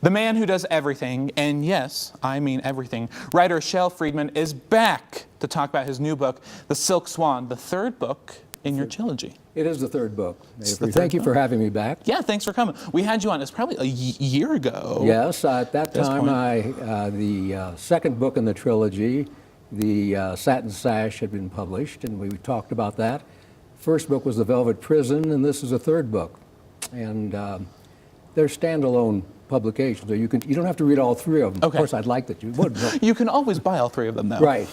The man who does everything, and yes, I mean everything, writer Shel Friedman is back to talk about his new book, The Silk Swan, the third book in your trilogy. It is the third book. Thank you for having me back. Yeah, thanks for coming. We had you on, it's probably a year ago. Yes, at that time, the second book in the trilogy, The Satin Sash, had been published, and we talked about that. First book was The Velvet Prison, and this is the third book. And they're standalone publications, so you don't have to read all three of them. Okay. Of course, I'd like that you would. You can always buy all three of them, though. Right,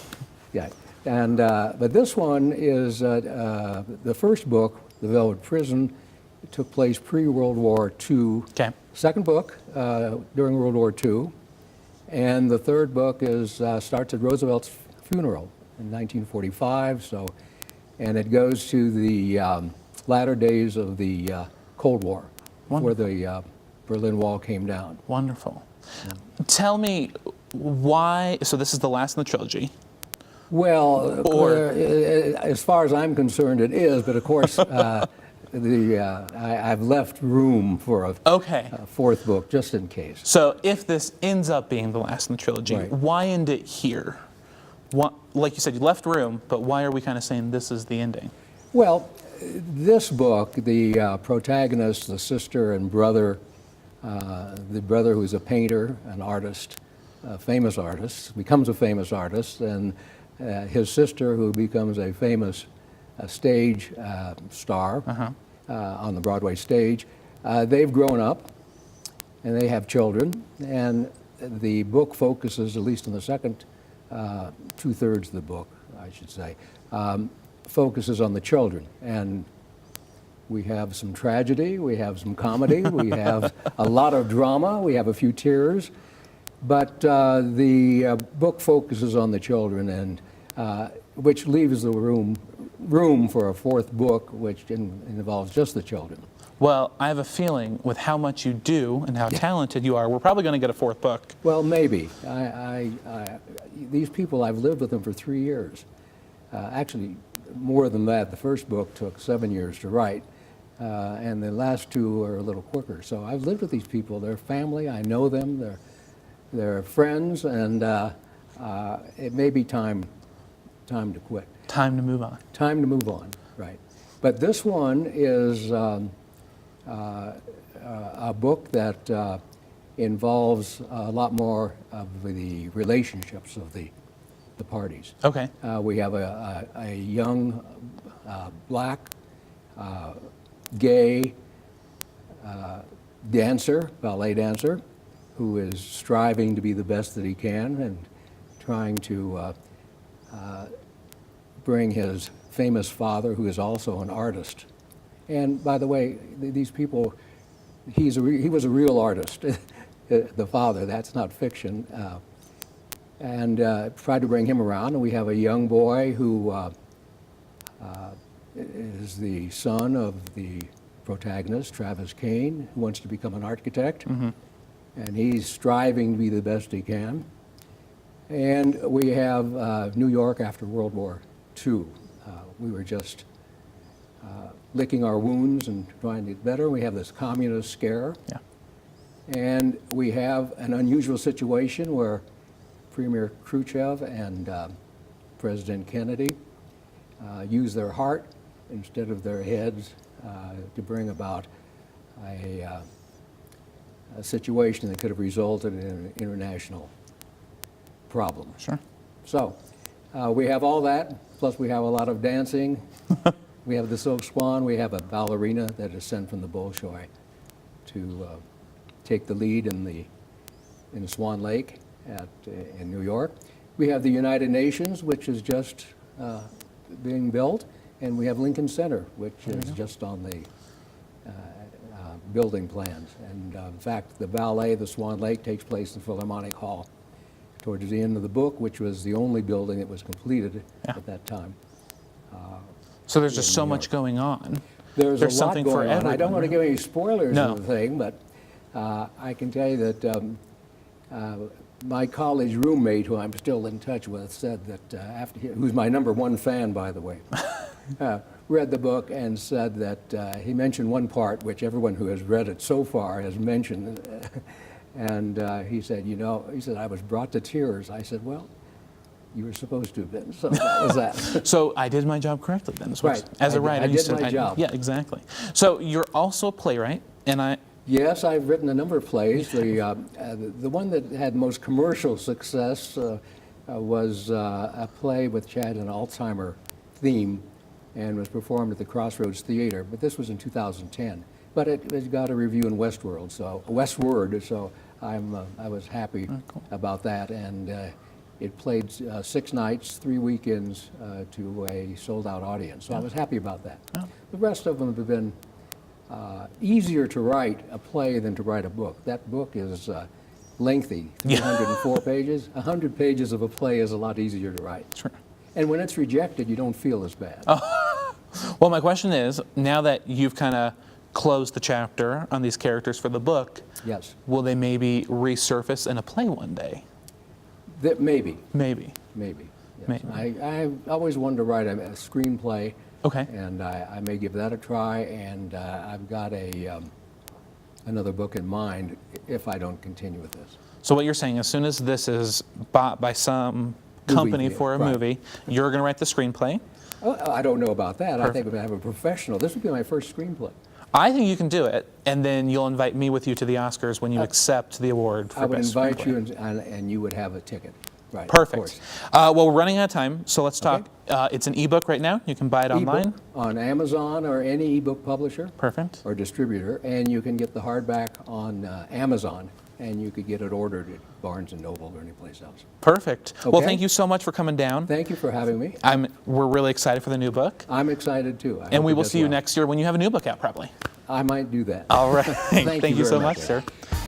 yeah. And, but this one is the first book, The Velvet Prison. It took place pre-World War II. Okay. Second book during World War II. And the third book starts at Roosevelt's funeral in 1945. So, and it goes to the latter days of the Cold War, where the Berlin Wall came down. Wonderful. Yeah. Tell me why, so this is the last in the trilogy. Well, as far as I'm concerned, it is, but of course, I've left room for a fourth book, just in case. So if this ends up being the last in the trilogy, right, why end it here? Like you said, you left room, but why are we kind of saying this is the ending? Well, this book, the protagonist, the sister and brother, the brother who's a painter, an artist, a famous artist, becomes a famous artist, and his sister, who becomes a famous stage star on the Broadway stage, they've grown up and they have children, and the book focuses, at least in the second two-thirds of the book, I should say, focuses on the children. And we have some tragedy, we have some comedy, we have a lot of drama, we have a few tears, but the book focuses on the children, and which leaves the room for a fourth book, which involves just the children. Well, I have a feeling with how much you do and how talented you are, we're probably going to get a fourth book. Well, maybe. These people, I've lived with them for 3 years. Actually, more than that. The first book took 7 years to write, and the last two are a little quicker. So I've lived with these people. They're family. I know them. They're friends, and it may be time to quit. Time to move on. Time to move on, right. But this one is a book that involves a lot more of the relationships of the parties. Okay. We have a young black gay dancer, ballet dancer, who is striving to be the best that he can and trying to bring his famous father, who is also an artist. And by the way, these people, he was a real artist, the father, that's not fiction, and tried to bring him around. And we have a young boy who is the son of the protagonist, Travis Kane, who wants to become an architect. Mm-hmm. And he's striving to be the best he can. And we have New York after World War II. We were just licking our wounds and trying to get better. We have this communist scare. Yeah. And we have an unusual situation where Premier Khrushchev and President Kennedy use their heart instead of their heads to bring about a situation that could have resulted in an international problem. Sure. So we have all that, plus we have a lot of dancing. We have the Silk Swan. We have a ballerina that is sent from the Bolshoi to take the lead in Swan Lake in New York. We have the United Nations, which is just being built, and we have Lincoln Center, which is just on the building plans. And in fact, the ballet, the Swan Lake, takes place in Philharmonic Hall towards the end of the book, which was the only building that was completed at that time. So there's just so much going on. There's a lot something going for on. everyone. I don't want to give any spoilers No. of the thing, but I can tell you that my college roommate, who I'm still in touch with, said that who's my #1 fan, by the way, read the book and said that he mentioned one part which everyone who has read it so far has mentioned, And he said, I was brought to tears. I said, well, you were supposed to have been. So that was that. So I did my job correctly then. Right. As a writer, I did my job. Yeah, exactly. So you're also a playwright, and Yes, I've written a number of plays. The one that had most commercial success was a play which had an Alzheimer theme and was performed at the Crossroads Theater. But this was in 2010. But it got a review in Westward, so I was happy about that. And it played 6 nights, 3 weekends to a sold-out audience. So I was happy about that. Oh. The rest of them have been easier to write a play than to write a book. That book is lengthy, 304 pages. 100 pages of a play is a lot easier to write. Sure. And when it's rejected, you don't feel as bad. Well, my question is, now that you've kind of closed the chapter on these characters for the book, Yes. will they maybe resurface in a play one day? Maybe. Maybe. Maybe. Yes. Maybe. I always wanted to write a screenplay. Okay. And I may give that a try. And I've got another book in mind if I don't continue with this. So what you're saying, as soon as this is bought by some company for a movie, you're going to write the screenplay? Oh, I don't know about that. Perfect. I think if I have a professional, this would be my first screenplay. I think you can do it, and then you'll invite me with you to the Oscars when you accept the award for I would Best invite Screenplay. you, and you would have a ticket. Right. of Perfect. course. Well, we're running out of time, so let's talk. It's an ebook right now. You can buy it online. Ebook on Amazon or any ebook publisher Perfect. or distributor, and you can get the hardback on Amazon, and you could get it ordered at Barnes & Noble or anyplace else. Perfect. Well, Okay. thank you so much for coming down. Thank you for having me. We're really excited for the new book. I'm excited too. I And hope we it will does see you well. next year when you have a new book out, probably. I might do that. All right. Thank you you so very much, much. sir.